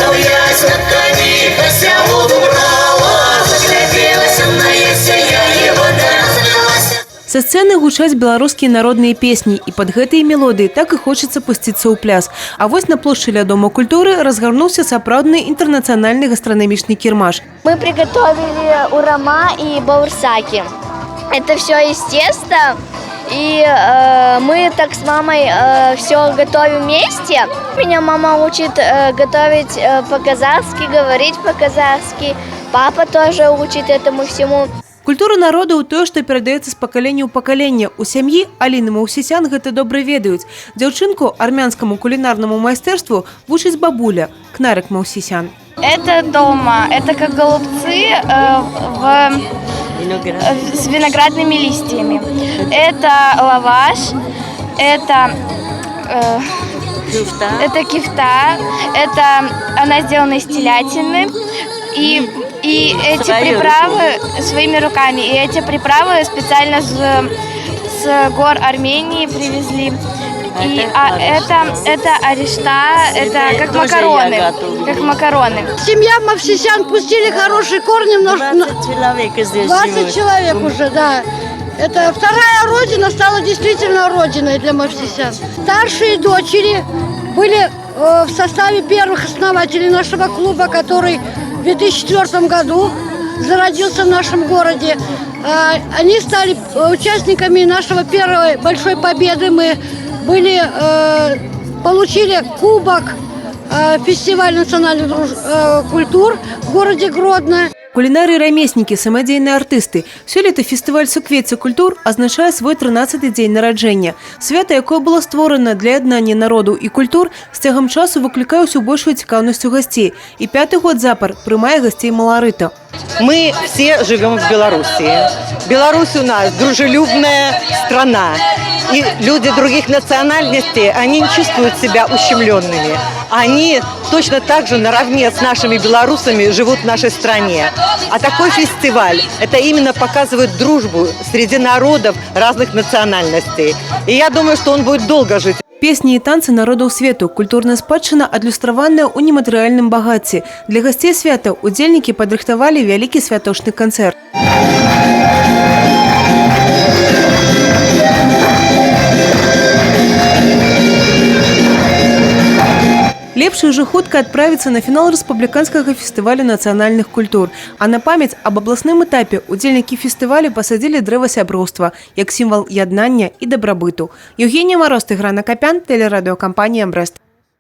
Ехал я на коне, косяу убрала, загляделась на ясень, я его дождалась. Со сцены гучаць беларускія народныя песні, і пад гэтыя мелодыі так і хочацца пусціцца ў пляс. А вось на плошчы ля Дома культуры разгарнуўся сапраўдны інтэрнацыянальны гастранамічны кірмаш. Мы приготовили урама и баурсаки. Это все из теста. И мы так с мамой все готовим вместе. Меня мама учит готовить по-казахски, говорить по-казахски. Папа тоже учит этому всему. Культура народу – тое, што перадаецца з пакалення ў пакаленне. У сям'і Аліны Маўсісян гэта добра ведаюць. Дзяўчынку армянскаму кулінарному майстэрству вучыць бабуля Кнарик Маўсісян. Это дома, это как голубцы с виноградными листьями. Это лаваш, это кифта, это она сделана из телятины. И эти приправы своими руками. И эти приправы специально с гор Армении привезли. Это арешта, это как макароны. Как макароны. Семья Мавсисян пустили хорошие корни. 20 человек уже, да. Это вторая родина стала действительно родиной для Мавсисян. Старшие дочери были в составе первых основателей нашего клуба, который в 2004 году зародился в нашем городе. Они стали участниками нашего первой большой победы. Мы получили кубок фестиваля национальных культур в городе Гродно. Кулінары і рамеснікі, самадзейныя артысты. Сёлета фестываль «Суквецце культур» азначае свой 13-й дзень нараджэння. Свята, якое было створана для яднання народу і культур, з цягам часу выклікае ўсё большую цікаўнасць у гасцей. І 5-й год запар прымае гасцей маларыта. Мы все живем в Беларуси. Беларусь у нас дружелюбная страна. И люди других национальностей, они не чувствуют себя ущемленными. Они точно так же наравне с нашими белорусами живут в нашей стране. А такой фестиваль, это именно показывает дружбу среди народов разных национальностей. И я думаю, что он будет долго жить. Песні і танцы народаў свету, культурная спадчына адлюстраваная ў нематэрыяльным багацці. Для гасцей свята удзельнікі падрыхтавалі вялікі святочны канцэрт. Лепш уже хутка отправиться на финал Республиканского фестиваля национальных культур. А на память об областном этапе удзельнікі фестиваля посадили дрэва сяброўства, як символ яднання и добробыту. Евгения Мороз, Тыгран Акопян, телерадиокомпания «Брест».